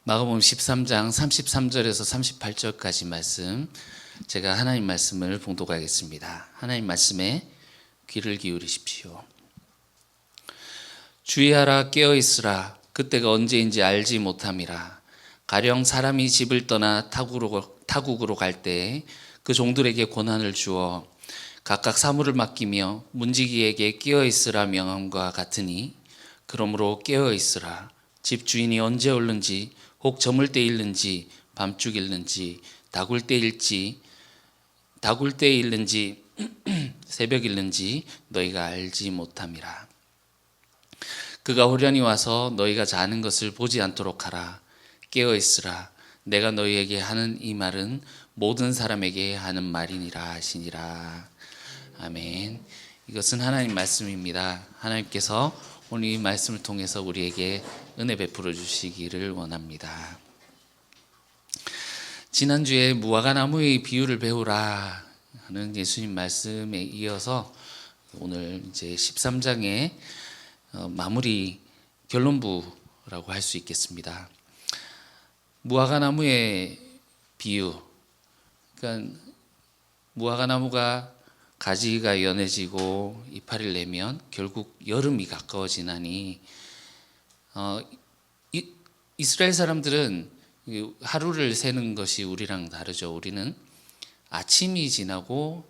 마가복음 13장 33절에서 38절까지 말씀, 제가 하나님 말씀을 봉독하겠습니다. 하나님 말씀에 귀를 기울이십시오. 주의하라, 깨어있으라. 그때가 언제인지 알지 못함이라. 가령 사람이 집을 떠나 타국으로 갈 때에 그 종들에게 권한을 주어 각각 사물을 맡기며 문지기에게 깨어있으라 명함과 같으니, 그러므로 깨어있으라. 집 주인이 언제 올는지, 혹 저물 때일는지, 밤중일는지, 다굴 때일는지 새벽일는지 너희가 알지 못함이라. 그가 호련히 와서 너희가 자는 것을 보지 않도록 하라. 깨어있으라. 내가 너희에게 하는 이 말은 모든 사람에게 하는 말이니라 하시니라. 아멘. 이것은 하나님 말씀입니다. 하나님께서 오늘 이 말씀을 통해서 우리에게 은혜 베풀어 주시기를 원합니다. 지난주에 무화과나무의 비유를 배우라 하는 예수님 말씀에 이어서 오늘 이제 13장의 마무리 결론부라고 할 수 있겠습니다. 무화과나무의 비유, 그러니까 무화과나무가 가지가 연해지고 이파리를 내면 결국 여름이 가까워지나니, 이스라엘 사람들은 하루를 세는 것이 우리랑 다르죠. 우리는 아침이 지나고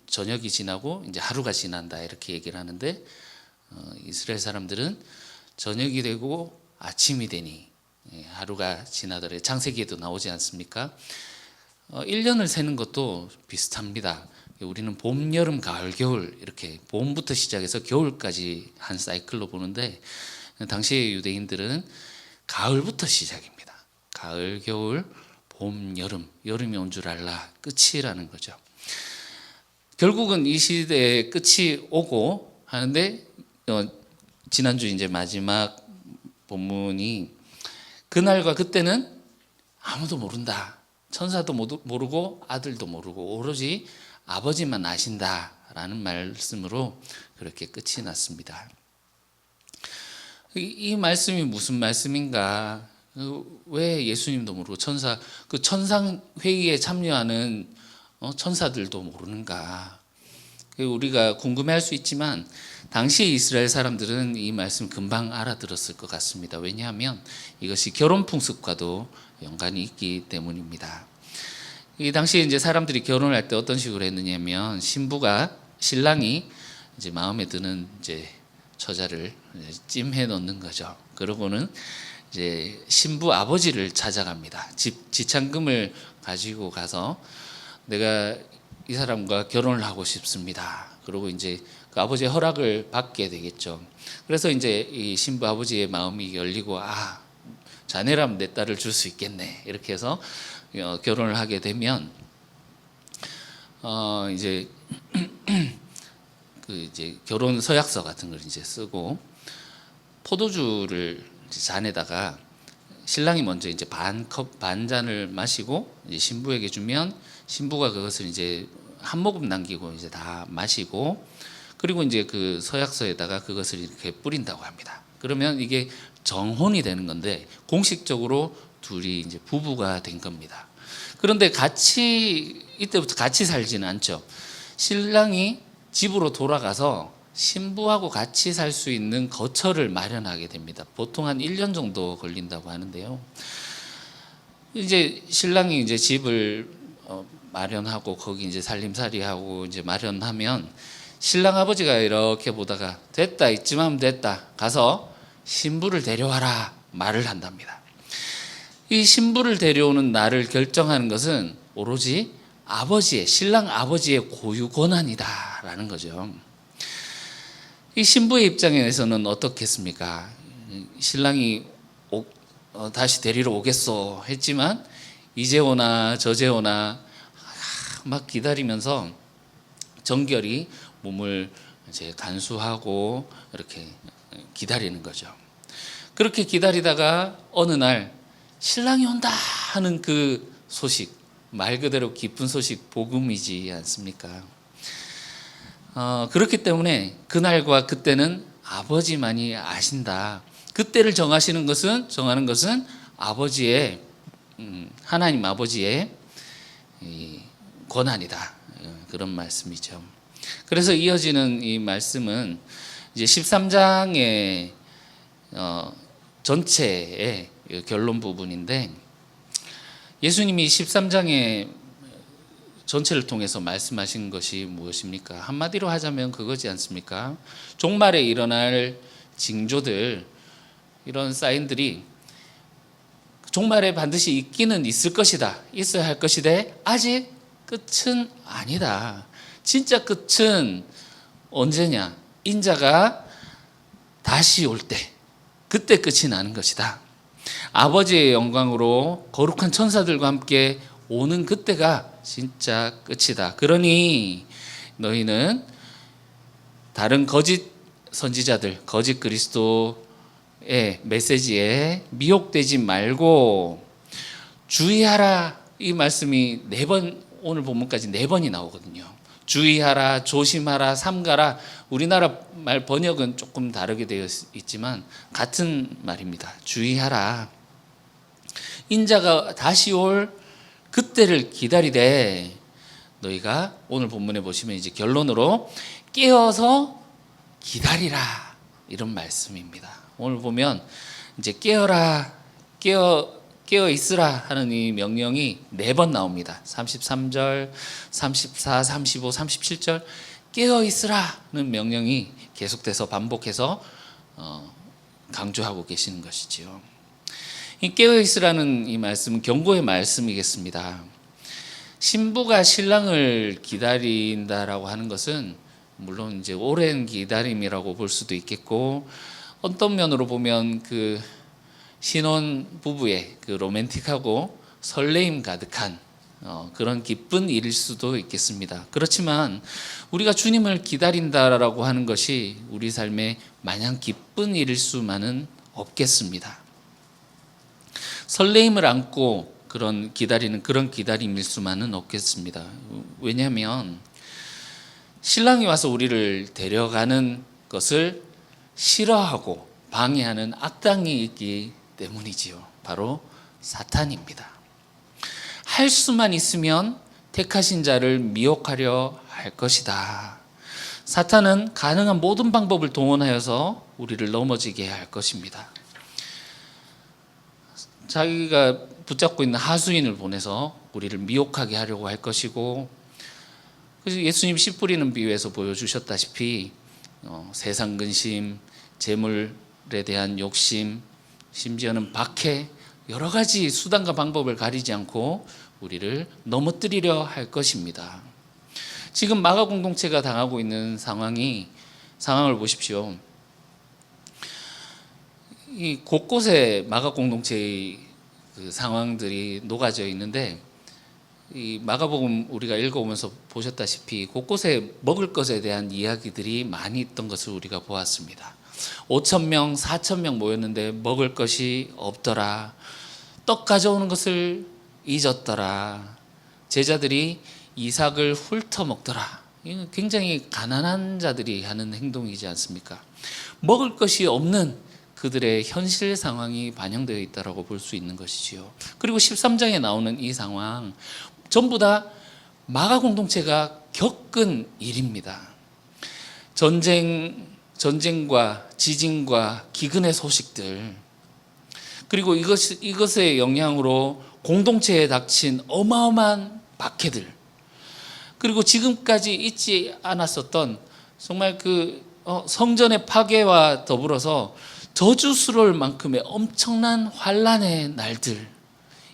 저녁이 지나고 이제 하루가 지난다 이렇게 얘기를 하는데, 이스라엘 사람들은 저녁이 되고 아침이 되니 하루가 지나더래. 창세기에도 나오지 않습니까? 1년을 세는 것도 비슷합니다. 우리는 봄, 여름, 가을, 겨울 이렇게 봄부터 시작해서 겨울까지 한 사이클로 보는데, 당시의 유대인들은 가을부터 시작입니다. 가을, 겨울, 봄, 여름, 여름이 온 줄 알라, 끝이라는 거죠. 결국은 이 시대의 끝이 오고 하는데, 지난주 이제 마지막 본문이 그날과 그때는 아무도 모른다. 천사도 모르고 아들도 모르고 오로지 아버지만 아신다라는 말씀으로 그렇게 끝이 났습니다. 이 말씀이 무슨 말씀인가? 왜 예수님도 모르고 그 천상 회의에 참여하는 천사들도 모르는가? 우리가 궁금해할 수 있지만 당시 이스라엘 사람들은 이 말씀 금방 알아들었을 것 같습니다. 왜냐하면 이것이 결혼 풍습과도 연관이 있기 때문입니다. 이 당시에 이제 사람들이 결혼을 할 때 어떤 식으로 했느냐면, 신랑이 이제 마음에 드는 이제 처자를 찜해 놓는 거죠. 그러고는 이제 신부 아버지를 찾아갑니다. 지참금을 가지고 가서 내가 이 사람과 결혼을 하고 싶습니다. 그리고 이제 그 아버지의 허락을 받게 되겠죠. 그래서 이제 이 신부 아버지의 마음이 열리고, 자네라면 내 딸을 줄 수 있겠네 이렇게 해서 결혼을 하게 되면, 이제 이제 결혼 서약서 같은 걸 이제 쓰고 포도주를 이제 잔에다가 신랑이 먼저 이제 반 잔을 마시고 이제 신부에게 주면 신부가 그것을 이제 한 모금 남기고 이제 다 마시고, 그리고 이제 그 서약서에다가 그것을 이렇게 뿌린다고 합니다. 그러면 이게 정혼이 되는 건데, 공식적으로 둘이 이제 부부가 된 겁니다. 그런데 이때부터 같이 살지는 않죠. 신랑이 집으로 돌아가서 신부하고 같이 살 수 있는 거처를 마련하게 됩니다. 보통 한 1년 정도 걸린다고 하는데요. 이제 신랑이 이제 집을 마련하고 거기 이제 살림살이하고 이제 마련하면, 신랑 아버지가 이렇게 보다가 됐다, 이쯤 하면 됐다, 가서 신부를 데려와라 말을 한답니다. 이 신부를 데려오는 날을 결정하는 것은 오로지 신랑 아버지의 고유 권한이다라는 거죠. 이 신부의 입장에서는 어떻겠습니까? 신랑이 다시 데리러 오겠소 했지만 이제 오나 저제 오나 막 기다리면서 정결히 몸을 이제 간수하고 이렇게 기다리는 거죠. 그렇게 기다리다가 어느 날 신랑이 온다 하는 그 소식, 말 그대로 기쁜 소식, 복음이지 않습니까? 그렇기 때문에 그날과 그때는 아버지만이 아신다. 그때를 정하는 것은 아버지의 하나님 아버지의 이 권한이다. 그런 말씀이죠. 그래서 이어지는 이 말씀은 이제 13장의 전체의 결론 부분인데, 예수님이 13장의 전체를 통해서 말씀하신 것이 무엇입니까? 한마디로 하자면 그거지 않습니까? 종말에 일어날 징조들, 이런 사인들이 종말에 반드시 있기는 있을 것이다, 있어야 할 것이되 아직 끝은 아니다. 진짜 끝은 언제냐? 인자가 다시 올 때, 그때 끝이 나는 것이다. 아버지의 영광으로 거룩한 천사들과 함께 오는 그때가 진짜 끝이다. 그러니 너희는 다른 거짓 선지자들, 거짓 그리스도의 메시지에 미혹되지 말고 주의하라. 이 말씀이 4번, 오늘 본문까지 4번이 나오거든요. 주의하라, 조심하라, 삼가라. 우리나라 말 번역은 조금 다르게 되어 있지만 같은 말입니다. 주의하라. 인자가 다시 올 그때를 기다리되 너희가, 오늘 본문에 보시면 이제 결론으로 깨어서 기다리라, 이런 말씀입니다. 오늘 보면 이제 깨어라, 깨어 있으라 하는 이 명령이 4번 나옵니다. 33절, 34, 35, 37절 깨어 있으라는 명령이 계속돼서 반복해서 강조하고 계시는 것이지요. 이 깨어 있으라는 이 말씀은 경고의 말씀이겠습니다. 신부가 신랑을 기다린다라고 하는 것은 물론 이제 오랜 기다림이라고 볼 수도 있겠고, 어떤 면으로 보면 그 신혼 부부의 그 로맨틱하고 설레임 가득한 그런 기쁜 일일 수도 있겠습니다. 그렇지만 우리가 주님을 기다린다라고 하는 것이 우리 삶에 마냥 기쁜 일일 수만은 없겠습니다. 설레임을 안고 기다리는 그런 기다림일 수만은 없겠습니다. 왜냐하면 신랑이 와서 우리를 데려가는 것을 싫어하고 방해하는 악당이 있기 때문이지요. 바로 사탄입니다. 할 수만 있으면 택하신 자를 미혹하려 할 것이다. 사탄은 가능한 모든 방법을 동원하여서 우리를 넘어지게 할 것입니다. 자기가 붙잡고 있는 하수인을 보내서 우리를 미혹하게 하려고 할 것이고, 그래서 예수님 씨 뿌리는 비유에서 보여주셨다시피 세상 근심, 재물에 대한 욕심, 심지어는 박해, 여러 가지 수단과 방법을 가리지 않고 우리를 넘어뜨리려 할 것입니다. 지금 마가 공동체가 당하고 있는 상황을 보십시오. 이 곳곳에 마가 공동체의 그 상황들이 녹아져 있는데, 이 마가복음 우리가 읽어오면서 보셨다시피 곳곳에 먹을 것에 대한 이야기들이 많이 있던 것을 우리가 보았습니다. 5,000명, 4,000명 모였는데 먹을 것이 없더라. 떡 가져오는 것을 잊었더라. 제자들이 이삭을 훑어먹더라. 이건 굉장히 가난한 자들이 하는 행동이지 않습니까? 먹을 것이 없는 그들의 현실 상황이 반영되어 있다고 볼 수 있는 것이지요. 그리고 13장에 나오는 이 상황 전부 다 마가 공동체가 겪은 일입니다. 전쟁과 지진과 기근의 소식들, 그리고 이것의 영향으로 공동체에 닥친 어마어마한 박해들, 그리고 지금까지 잊지 않았었던 정말 그 성전의 파괴와 더불어서 저주스러울 만큼의 엄청난 환난의 날들,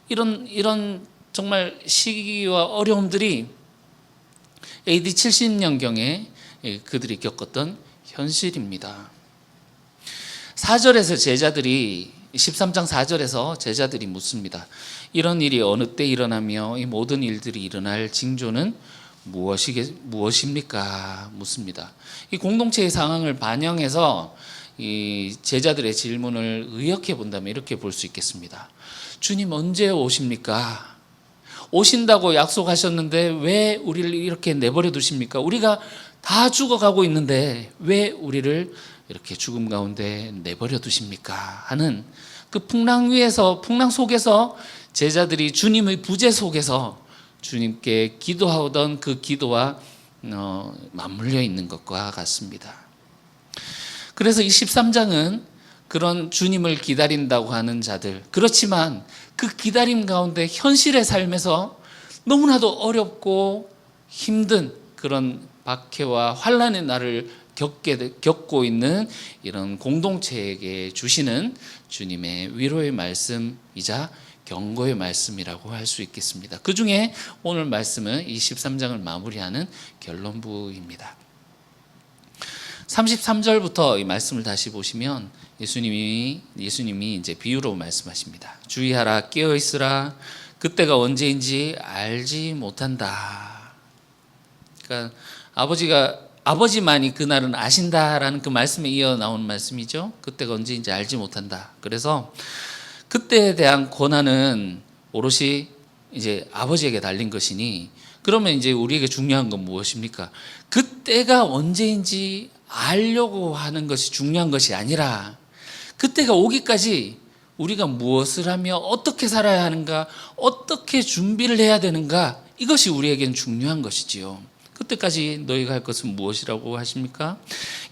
이런 정말 시기와 어려움들이 AD 70년경에 그들이 겪었던 현실입니다. 4절에서 제자들이 13장 4절에서 제자들이 묻습니다. 이런 일이 어느 때 일어나며 이 모든 일들이 일어날 징조는 무엇입니까? 묻습니다. 이 공동체의 상황을 반영해서 이 제자들의 질문을 의역해 본다면 이렇게 볼 수 있겠습니다. 주님 언제 오십니까? 오신다고 약속하셨는데 왜 우리를 이렇게 내버려 두십니까? 우리가 다 죽어가고 있는데 왜 우리를 이렇게 죽음 가운데 내버려 두십니까? 하는 그 풍랑 위에서, 풍랑 속에서 제자들이 주님의 부재 속에서 주님께 기도하던 그 기도와 맞물려 있는 것과 같습니다. 그래서 이 13장은 그런 주님을 기다린다고 하는 자들, 그렇지만 그 기다림 가운데 현실의 삶에서 너무나도 어렵고 힘든 그런 박해와 환난의 날을 겪고 있는 이런 공동체에게 주시는 주님의 위로의 말씀이자 경고의 말씀이라고 할 수 있겠습니다. 그 중에 오늘 말씀은 이 13장을 마무리하는 결론부입니다. 33절부터 이 말씀을 다시 보시면 예수님이 이제 비유로 말씀하십니다. 주의하라, 깨어 있으라, 그때가 언제인지 알지 못한다. 그러니까 아버지만이 그날은 아신다라는 그 말씀에 이어 나오는 말씀이죠. 그때가 언제인지 알지 못한다. 그래서 그때에 대한 권한은 오롯이 이제 아버지에게 달린 것이니, 그러면 이제 우리에게 중요한 건 무엇입니까? 그때가 언제인지 알려고 하는 것이 중요한 것이 아니라 그때가 오기까지 우리가 무엇을 하며 어떻게 살아야 하는가, 어떻게 준비를 해야 되는가, 이것이 우리에겐 중요한 것이지요. 그때까지 너희가 할 것은 무엇이라고 하십니까?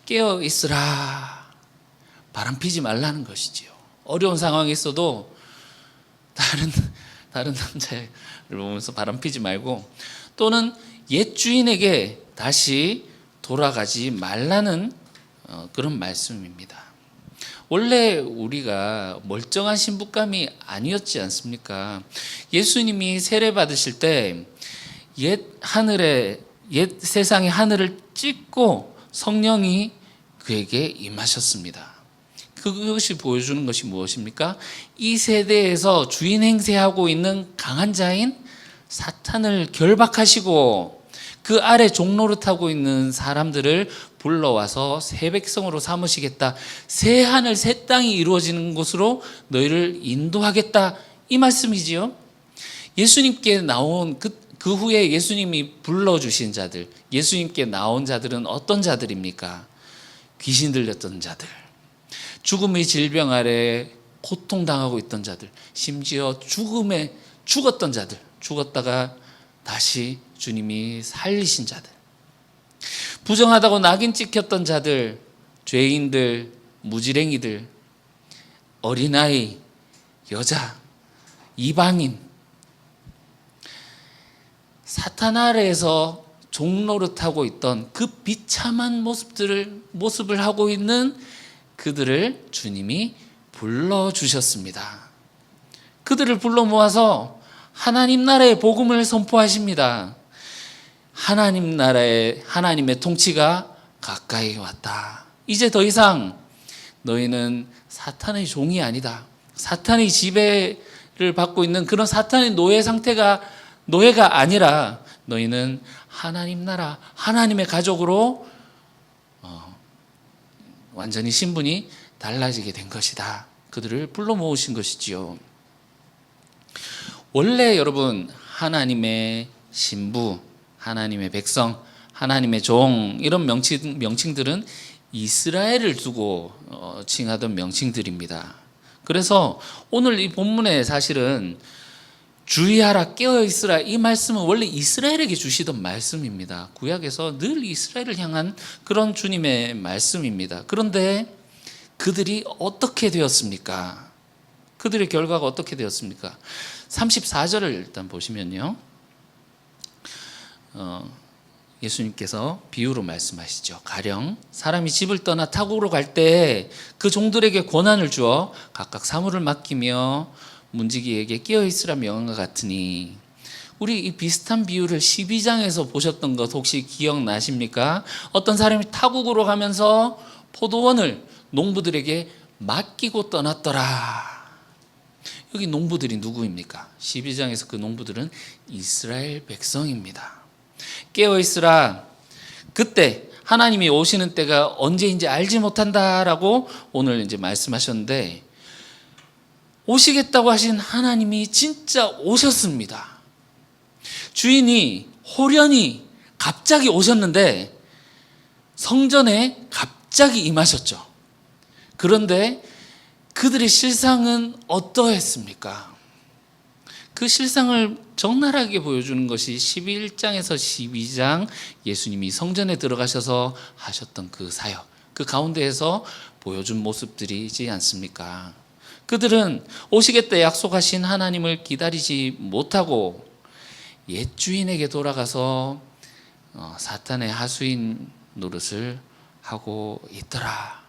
깨어 있으라. 바람피지 말라는 것이지요. 어려운 상황에 있어도 다른 남자를 보면서 바람피지 말고, 또는 옛 주인에게 다시 돌아가지 말라는 그런 말씀입니다. 원래 우리가 멀쩡한 신부감이 아니었지 않습니까? 예수님이 세례 받으실 때 옛 세상의 하늘을 찢고 성령이 그에게 임하셨습니다. 그것이 보여주는 것이 무엇입니까? 이 세대에서 주인 행세하고 있는 강한 자인 사탄을 결박하시고 그 아래 종노릇하고 있는 사람들을 불러와서 새 백성으로 삼으시겠다. 새 하늘 새 땅이 이루어지는 곳으로 너희를 인도하겠다. 이 말씀이지요. 예수님께 나온 그 후에 예수님이 불러주신 자들, 예수님께 나온 자들은 어떤 자들입니까? 귀신 들렸던 자들, 죽음의 질병 아래 고통당하고 있던 자들, 심지어 죽음에 죽었던 자들, 죽었다가 다시 주님이 살리신 자들, 부정하다고 낙인 찍혔던 자들, 죄인들, 무지랭이들, 어린아이, 여자, 이방인, 사탄 아래에서 종노릇하고 있던 그 비참한 모습을 하고 있는 그들을 주님이 불러주셨습니다. 그들을 불러 모아서 하나님 나라의 복음을 선포하십니다. 하나님의 통치가 가까이 왔다. 이제 더 이상 너희는 사탄의 종이 아니다. 사탄의 지배를 받고 있는 그런 사탄의 노예가 아니라 너희는 하나님 나라, 하나님의 가족으로 완전히 신분이 달라지게 된 것이다. 그들을 불러 모으신 것이지요. 원래 여러분, 하나님의 신부, 하나님의 백성, 하나님의 종, 이런 명칭들은 이스라엘을 두고 칭하던 명칭들입니다. 그래서 오늘 이 본문에 사실은 주의하라, 깨어있으라, 이 말씀은 원래 이스라엘에게 주시던 말씀입니다. 구약에서 늘 이스라엘을 향한 그런 주님의 말씀입니다. 그런데 그들이 어떻게 되었습니까? 그들의 결과가 어떻게 되었습니까? 34절을 일단 보시면요, 예수님께서 비유로 말씀하시죠. 가령 사람이 집을 떠나 타국으로 갈 때 그 종들에게 권한을 주어 각각 사물을 맡기며 문지기에게 깨어있으라 명한과 같으니, 우리 이 비슷한 비유를 12장에서 보셨던 것 혹시 기억나십니까? 어떤 사람이 타국으로 가면서 포도원을 농부들에게 맡기고 떠났더라. 여기 농부들이 누구입니까? 12장에서 그 농부들은 이스라엘 백성입니다. 깨어있으라, 그때 하나님이 오시는 때가 언제인지 알지 못한다라고 오늘 이제 말씀하셨는데, 오시겠다고 하신 하나님이 진짜 오셨습니다. 주인이 호련히 갑자기 오셨는데 성전에 갑자기 임하셨죠. 그런데 그들의 실상은 어떠했습니까? 그 실상을 적나라하게 보여주는 것이 11장에서 12장 예수님이 성전에 들어가셔서 하셨던 그 사역, 그 가운데에서 보여준 모습들이지 않습니까? 그들은 오시겠다 약속하신 하나님을 기다리지 못하고 옛 주인에게 돌아가서 사탄의 하수인 노릇을 하고 있더라.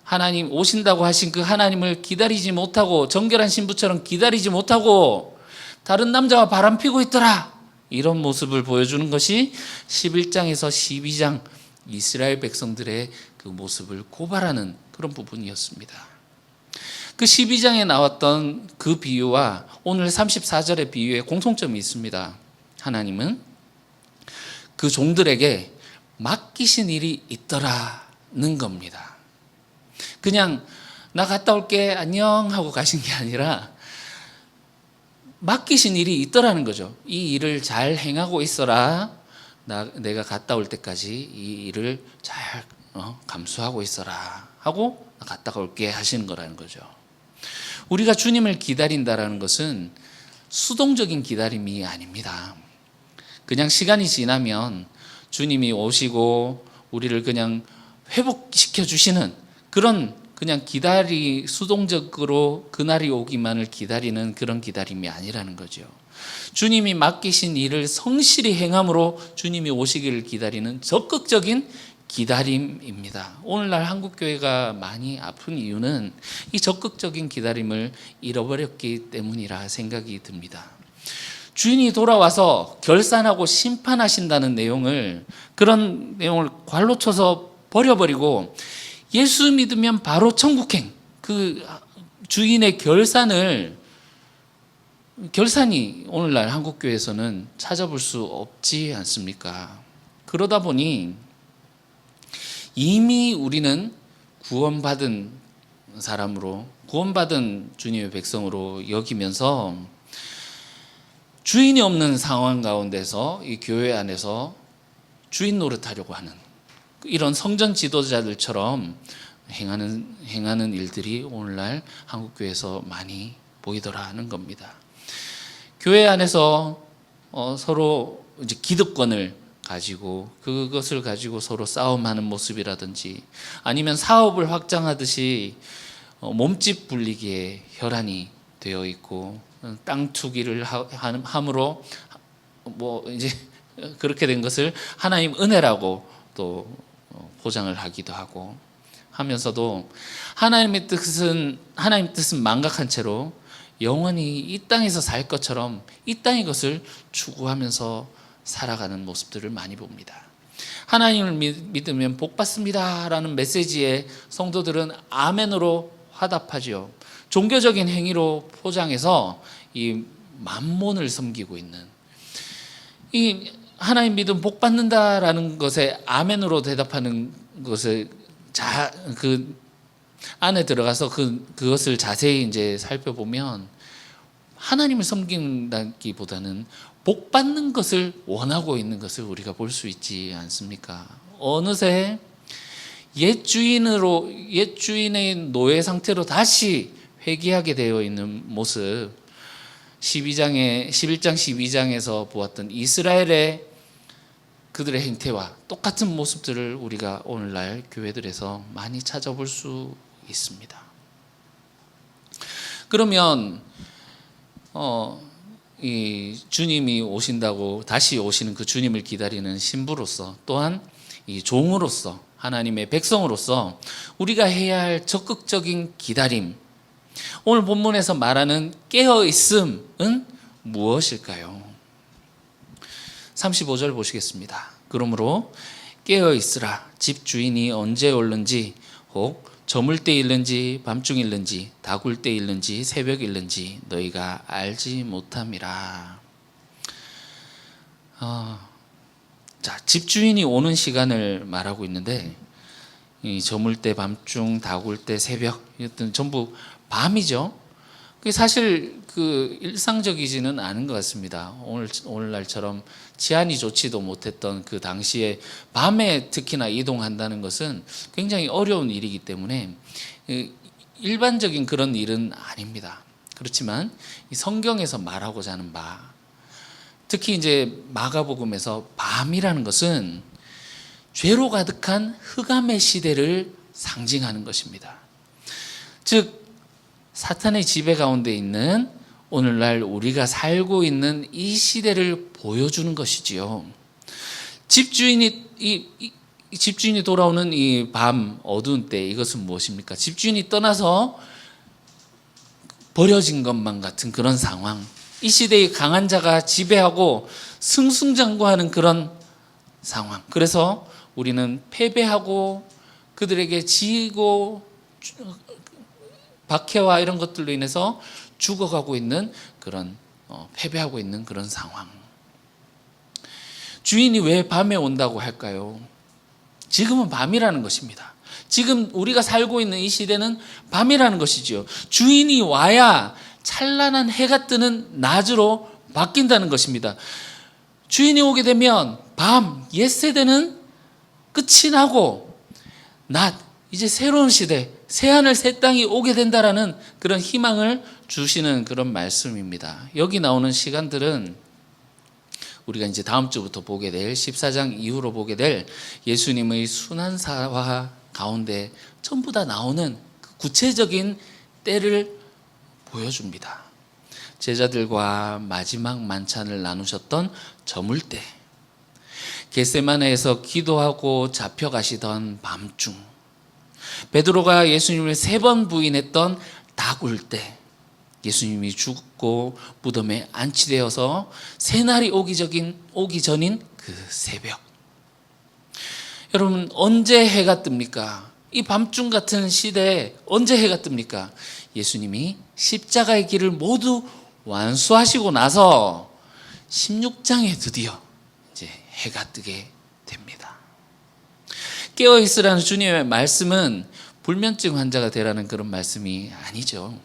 하나님 오신다고 하신 그 하나님을 기다리지 못하고 정결한 신부처럼 기다리지 못하고 다른 남자와 바람 피고 있더라. 이런 모습을 보여주는 것이 11장에서 12장 이스라엘 백성들의 그 모습을 고발하는 그런 부분이었습니다. 그 12장에 나왔던 그 비유와 오늘 34절의 비유에 공통점이 있습니다. 하나님은 그 종들에게 맡기신 일이 있더라는 겁니다. 그냥 나 갔다 올게 안녕 하고 가신 게 아니라 맡기신 일이 있더라는 거죠. 이 일을 잘 행하고 있어라. 내가 갔다 올 때까지 이 일을 잘 감수하고 있어라 하고 나 갔다 올게 하시는 거라는 거죠. 우리가 주님을 기다린다라는 것은 수동적인 기다림이 아닙니다. 그냥 시간이 지나면 주님이 오시고 우리를 그냥 회복시켜 주시는 그런 그냥 수동적으로 그날이 오기만을 기다리는 그런 기다림이 아니라는 거죠. 주님이 맡기신 일을 성실히 행함으로 주님이 오시기를 기다리는 적극적인 기다림입니다. 오늘날 한국교회가 많이 아픈 이유는 이 적극적인 기다림을 잃어버렸기 때문이라 생각이 듭니다. 주인이 돌아와서 결산하고 심판하신다는 그런 내용을 관로 쳐서 버려버리고 예수 믿으면 바로 천국행, 그 주인의 결산이 오늘날 한국교회에서는 찾아볼 수 없지 않습니까? 그러다 보니 이미 우리는 구원받은 사람으로, 구원받은 주님의 백성으로 여기면서 주인이 없는 상황 가운데서 이 교회 안에서 주인 노릇하려고 하는 이런 성전 지도자들처럼 행하는 일들이 오늘날 한국교회에서 많이 보이더라는 겁니다. 교회 안에서 서로 이제 기득권을 가지고 그것을 가지고 서로 싸움하는 모습이라든지 아니면 사업을 확장하듯이 몸집 불리기에 혈안이 되어 있고 땅 투기를 함으로 이제 그렇게 된 것을 하나님 은혜라고 또 포장을 하기도 하고 하면서도 하나님 뜻은 망각한 채로 영원히 이 땅에서 살 것처럼 이 땅의 것을 추구하면서 살아가는 모습들을 많이 봅니다. 하나님을 믿으면 복 받습니다 라는 메시지에 성도들은 아멘으로 화답하죠. 종교적인 행위로 포장해서 이 만몬을 섬기고 있는, 이 하나님 믿으면 복 받는다라는 것에 아멘으로 대답하는 것을 그 안에 들어가서 그것을 자세히 이제 살펴보면 하나님을 섬긴다기보다는 복 받는 것을 원하고 있는 것을 우리가 볼 수 있지 않습니까? 어느새 옛 주인의 노예 상태로 다시 회귀하게 되어 있는 모습, 11장 12장에서 보았던 이스라엘의 그들의 행태와 똑같은 모습들을 우리가 오늘날 교회들에서 많이 찾아볼 수 있습니다. 그러면 이 주님이 오신다고 다시 오시는 그 주님을 기다리는 신부로서, 또한 이 종으로서, 하나님의 백성으로서 우리가 해야 할 적극적인 기다림, 오늘 본문에서 말하는 깨어있음은 무엇일까요? 35절 보시겠습니다. 그러므로 깨어있으라. 집 주인이 언제 올는지, 혹 저물 때 일는지 밤중 일는지 다굴 때 일는지 새벽 일는지 너희가 알지 못함이라. 자, 집주인이 오는 시간을 말하고 있는데, 이 저물 때 밤중 다굴 때 새벽, 이것들은 전부 밤이죠. 그게 사실 그 일상적이지는 않은 것 같습니다. 오늘날처럼 치안이 좋지도 못했던 그 당시에 밤에 특히나 이동한다는 것은 굉장히 어려운 일이기 때문에 일반적인 그런 일은 아닙니다. 그렇지만 이 성경에서 말하고자 하는 바, 특히 이제 마가복음에서 밤이라는 것은 죄로 가득한 흑암의 시대를 상징하는 것입니다. 즉 사탄의 지배 가운데 있는 오늘날 우리가 살고 있는 이 시대를 보여주는 것이지요. 집주인이 돌아오는 이 밤 어두운 때, 이것은 무엇입니까? 집주인이 떠나서 버려진 것만 같은 그런 상황, 이 시대의 강한 자가 지배하고 승승장구하는 그런 상황. 그래서 우리는 패배하고 그들에게 지고 박해와 이런 것들로 인해서 죽어가고 있는 그런 패배하고 있는 그런 상황. 주인이 왜 밤에 온다고 할까요? 지금은 밤이라는 것입니다. 지금 우리가 살고 있는 이 시대는 밤이라는 것이지요. 주인이 와야 찬란한 해가 뜨는 낮으로 바뀐다는 것입니다. 주인이 오게 되면 밤, 옛세대는 끝이 나고 낮, 이제 새로운 시대, 새하늘 새 땅이 오게 된다라는 그런 희망을 주시는 그런 말씀입니다. 여기 나오는 시간들은 우리가 이제 다음 주부터 보게 될 14장 이후로 보게 될 예수님의 순환사화 가운데 전부 다 나오는 구체적인 때를 보여줍니다. 제자들과 마지막 만찬을 나누셨던 저물 때, 겟세마네에서 기도하고 잡혀가시던 밤중, 베드로가 예수님을 3번 부인했던 닭울 때, 예수님이 죽고 무덤에 안치되어서 새날이 오기 전인 그 새벽. 여러분, 언제 해가 뜹니까? 이 밤중 같은 시대에 언제 해가 뜹니까? 예수님이 십자가의 길을 모두 완수하시고 나서 16장에 드디어 이제 해가 뜨게 됩니다. 깨어있으라는 주님의 말씀은 불면증 환자가 되라는 그런 말씀이 아니죠.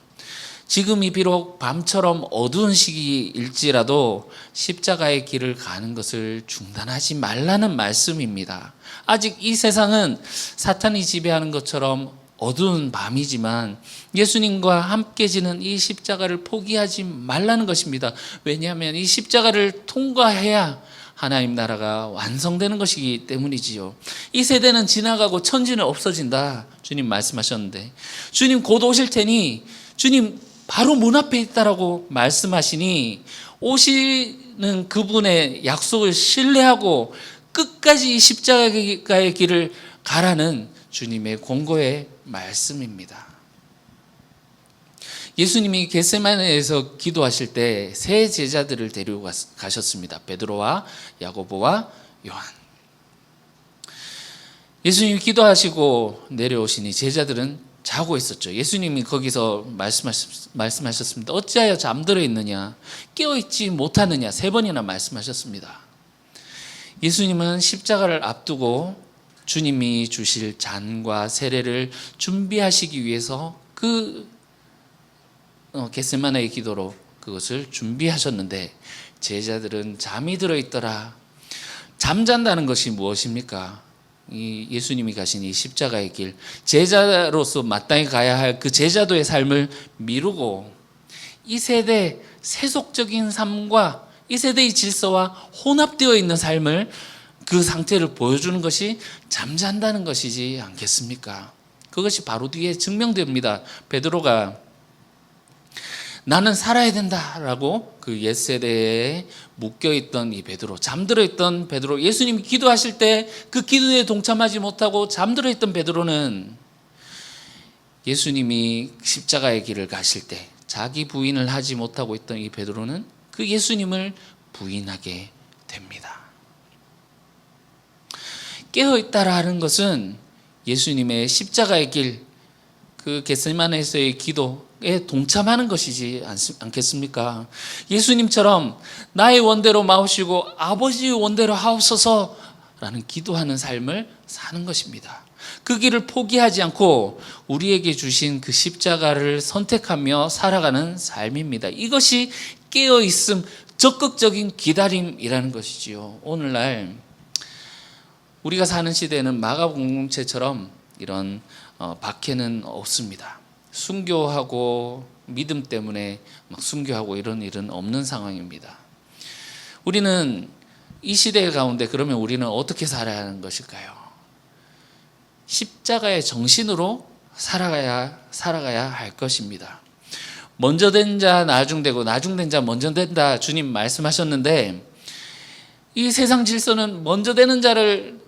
지금이 비록 밤처럼 어두운 시기일지라도 십자가의 길을 가는 것을 중단하지 말라는 말씀입니다. 아직 이 세상은 사탄이 지배하는 것처럼 어두운 밤이지만 예수님과 함께 지는 이 십자가를 포기하지 말라는 것입니다. 왜냐하면 이 십자가를 통과해야 하나님 나라가 완성되는 것이기 때문이지요. 이 세대는 지나가고 천지는 없어진다, 주님 말씀하셨는데, 주님 곧 오실 테니 주님 바로 문 앞에 있다라고 말씀하시니 오시는 그분의 약속을 신뢰하고 끝까지 이 십자가의 길을 가라는 주님의 권고의 말씀입니다. 예수님이 겟세마네에서 기도하실 때 세 제자들을 데리고 가셨습니다. 베드로와 야고보와 요한. 예수님이 기도하시고 내려오시니 제자들은 자고 있었죠. 예수님이 거기서 말씀하셨습니다. 어찌하여 잠들어 있느냐, 깨어있지 못하느냐 3번이나 말씀하셨습니다. 예수님은 십자가를 앞두고 주님이 주실 잔과 세례를 준비하시기 위해서 그 겟세마네의 기도로 그것을 준비하셨는데 제자들은 잠이 들어 있더라. 잠잔다는 것이 무엇입니까? 이 예수님이 가신 이 십자가의 길, 제자로서 마땅히 가야 할 그 제자도의 삶을 미루고 이 세대 세속적인 삶과 이 세대의 질서와 혼합되어 있는 삶을, 그 상태를 보여주는 것이 잠잔다는 것이지 않겠습니까? 그것이 바로 뒤에 증명됩니다. 베드로가 나는 살아야 된다라고 그 옛세대에 묶여있던 이 베드로, 잠들어있던 베드로, 예수님이 기도하실 때 그 기도에 동참하지 못하고 잠들어있던 베드로는 예수님이 십자가의 길을 가실 때 자기 부인을 하지 못하고 있던 이 베드로는 그 예수님을 부인하게 됩니다. 깨어있다라는 것은 예수님의 십자가의 길, 그 겟세마네에서의 기도에 동참하는 것이지 않겠습니까? 예수님처럼 나의 원대로 마옵시고 아버지의 원대로 하옵소서라는 기도하는 삶을 사는 것입니다. 그 길을 포기하지 않고 우리에게 주신 그 십자가를 선택하며 살아가는 삶입니다. 이것이 깨어있음, 적극적인 기다림이라는 것이지요. 오늘날 우리가 사는 시대에는 마가 공동체처럼 이런 박해는 없습니다. 순교하고 믿음 때문에 막 순교하고 이런 일은 없는 상황입니다. 우리는 이 시대 가운데 그러면 우리는 어떻게 살아야 하는 것일까요? 십자가의 정신으로 살아가야 할 것입니다. 먼저 된 자 나중되고 나중된 자 먼저 된다 주님 말씀하셨는데, 이 세상 질서는 먼저 되는 자를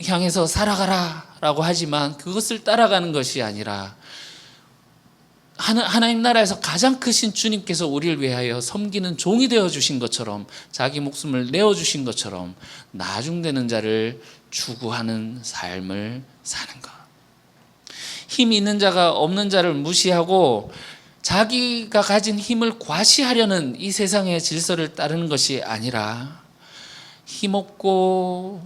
향해서 살아가라라고 하지만 그것을 따라가는 것이 아니라 하나님 나라에서 가장 크신 주님께서 우리를 위하여 섬기는 종이 되어 주신 것처럼, 자기 목숨을 내어 주신 것처럼 나중되는 자를 추구하는 삶을 사는 것. 힘이 있는 자가 없는 자를 무시하고 자기가 가진 힘을 과시하려는 이 세상의 질서를 따르는 것이 아니라, 힘없고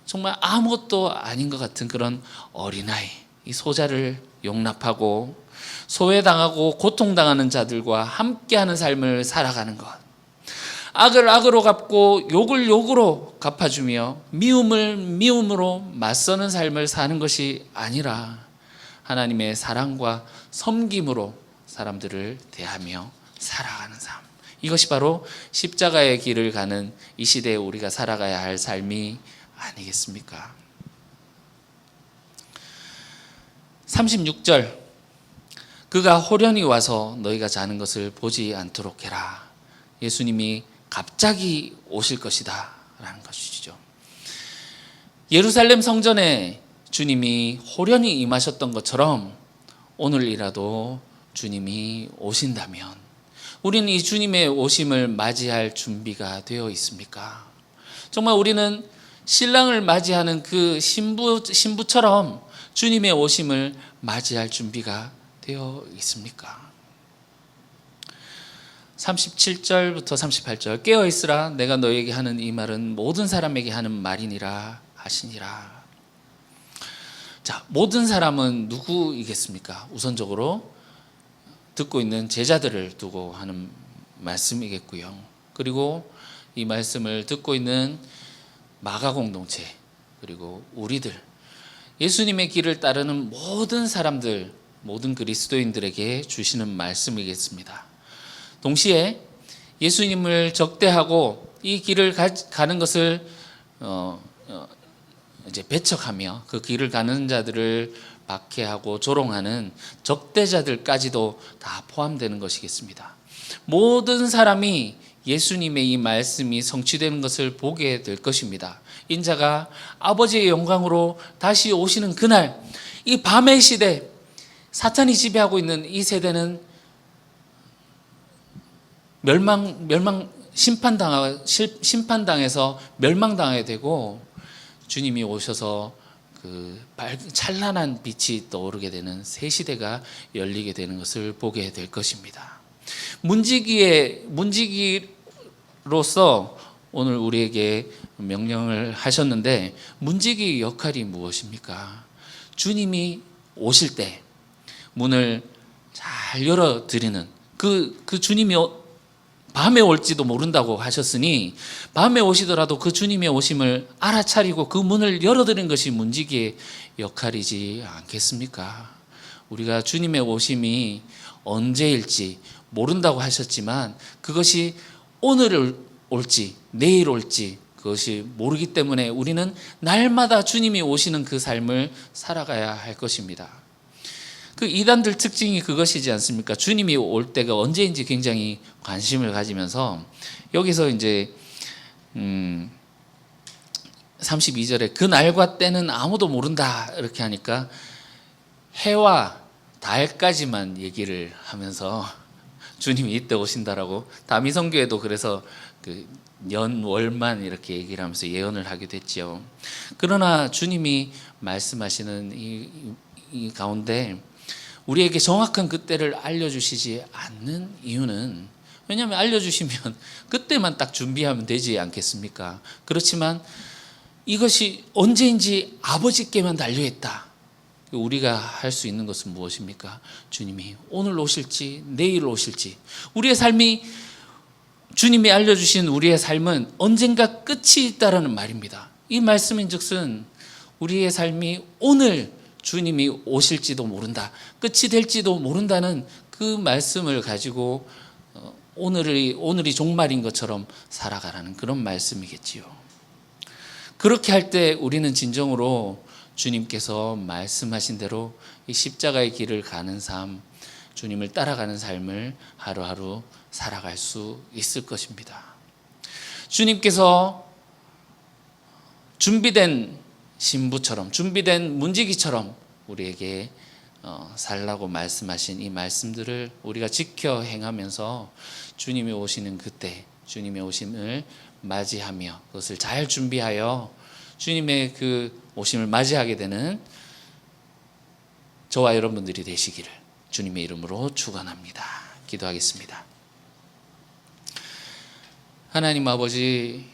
정말 아무것도 아닌 것 같은 그런 어린아이, 이 소자를 용납하고 소외당하고 고통당하는 자들과 함께하는 삶을 살아가는 것. 악을 악으로 갚고 욕을 욕으로 갚아주며 미움을 미움으로 맞서는 삶을 사는 것이 아니라, 하나님의 사랑과 섬김으로 사람들을 대하며 살아가는 삶. 이것이 바로 십자가의 길을 가는 이 시대에 우리가 살아가야 할 삶이 아니겠습니까? 36절, 그가 호련히 와서 너희가 자는 것을 보지 않도록 해라. 예수님이 갑자기 오실 것이다 라는 것이죠. 예루살렘 성전에 주님이 호련히 임하셨던 것처럼 오늘이라도 주님이 오신다면 우리는 이 주님의 오심을 맞이할 준비가 되어 있습니까? 정말 우리는 신랑을 맞이하는 그 신부처럼 주님의 오심을 맞이할 준비가 되어 있습니까? 37절부터 38절, 깨어있으라. 내가 너에게 하는 이 말은 모든 사람에게 하는 말이니라 하시니라. 자, 모든 사람은 누구이겠습니까? 우선적으로 듣고 있는 제자들을 두고 하는 말씀이겠고요. 그리고 이 말씀을 듣고 있는 마가 공동체, 그리고 우리들, 예수님의 길을 따르는 모든 사람들, 모든 그리스도인들에게 주시는 말씀이겠습니다. 동시에 예수님을 적대하고 이 길을 가는 것을 이제 배척하며 그 길을 가는 자들을 박해하고 조롱하는 적대자들까지도 다 포함되는 것이겠습니다. 모든 사람이 예수님의 이 말씀이 성취되는 것을 보게 될 것입니다. 인자가 아버지의 영광으로 다시 오시는 그날, 이 밤의 시대, 사탄이 지배하고 있는 이 세대는 심판당해서 멸망당하게 되고, 주님이 오셔서 그 찬란한 빛이 떠오르게 되는 새 시대가 열리게 되는 것을 보게 될 것입니다. 문지기로서 오늘 우리에게 명령을 하셨는데, 문지기의 역할이 무엇입니까? 주님이 오실 때 문을 잘 열어드리는, 그 주님이 밤에 올지도 모른다고 하셨으니 밤에 오시더라도 그 주님의 오심을 알아차리고 그 문을 열어드리는 것이 문지기의 역할이지 않겠습니까? 우리가 주님의 오심이 언제일지 모른다고 하셨지만 그것이 오늘 올지 내일 올지 그것이 모르기 때문에 우리는 날마다 주님이 오시는 그 삶을 살아가야 할 것입니다. 그 이단들 특징이 그것이지 않습니까? 주님이 올 때가 언제인지 굉장히 관심을 가지면서, 여기서 이제 32절에 그 날과 때는 아무도 모른다 이렇게 하니까 해와 달까지만 얘기를 하면서 주님이 이때 오신다라고, 다미성교에도 그래서 그 연월만 이렇게 얘기를 하면서 예언을 하게 됐죠. 그러나 주님이 말씀하시는 이 가운데 우리에게 정확한 그때를 알려주시지 않는 이유는, 왜냐하면 알려주시면 그때만 딱 준비하면 되지 않겠습니까? 그렇지만 이것이 언제인지 아버지께만 달려있다. 우리가 할 수 있는 것은 무엇입니까? 주님이 오늘 오실지 내일 오실지, 우리의 삶이, 주님이 알려주신 우리의 삶은 언젠가 끝이 있다라는 말입니다. 이 말씀인 즉슨 우리의 삶이 오늘 주님이 오실지도 모른다, 끝이 될지도 모른다는 그 말씀을 가지고 오늘이 종말인 것처럼 살아가라는 그런 말씀이겠지요. 그렇게 할 때 우리는 진정으로 주님께서 말씀하신 대로 이 십자가의 길을 가는 삶, 주님을 따라가는 삶을 하루하루 살아갈 수 있을 것입니다. 주님께서 준비된 신부처럼, 준비된 문지기처럼 우리에게 살라고 말씀하신 이 말씀들을 우리가 지켜 행하면서 주님이 오시는 그때, 주님의 오심을 맞이하며 그것을 잘 준비하여 주님의 그 오심을 맞이하게 되는 저와 여러분들이 되시기를 주님의 이름으로 축원합니다. 기도하겠습니다. 하나님 아버지,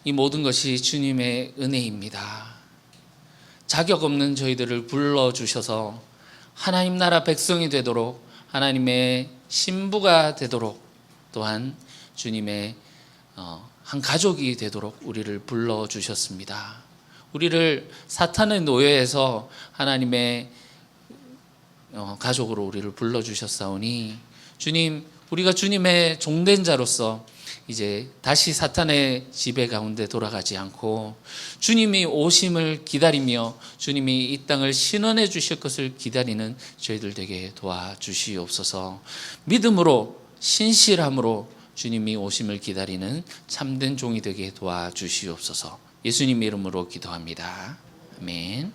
이 모든 것이 주님의 은혜입니다. 자격 없는 저희들을 불러주셔서 하나님 나라 백성이 되도록, 하나님의 신부가 되도록, 또한 주님의 한 가족이 되도록 우리를 불러주셨습니다. 우리를 사탄의 노예에서 하나님의 가족으로 우리를 불러주셨사오니 주님, 우리가 주님의 종된 자로서 이제 다시 사탄의 지배 가운데 돌아가지 않고 주님이 오심을 기다리며 주님이 이 땅을 신원해 주실 것을 기다리는 저희들 되게 도와주시옵소서. 믿음으로, 신실함으로 주님이 오심을 기다리는 참된 종이 되게 도와주시옵소서. 예수님의 이름으로 기도합니다. 아멘.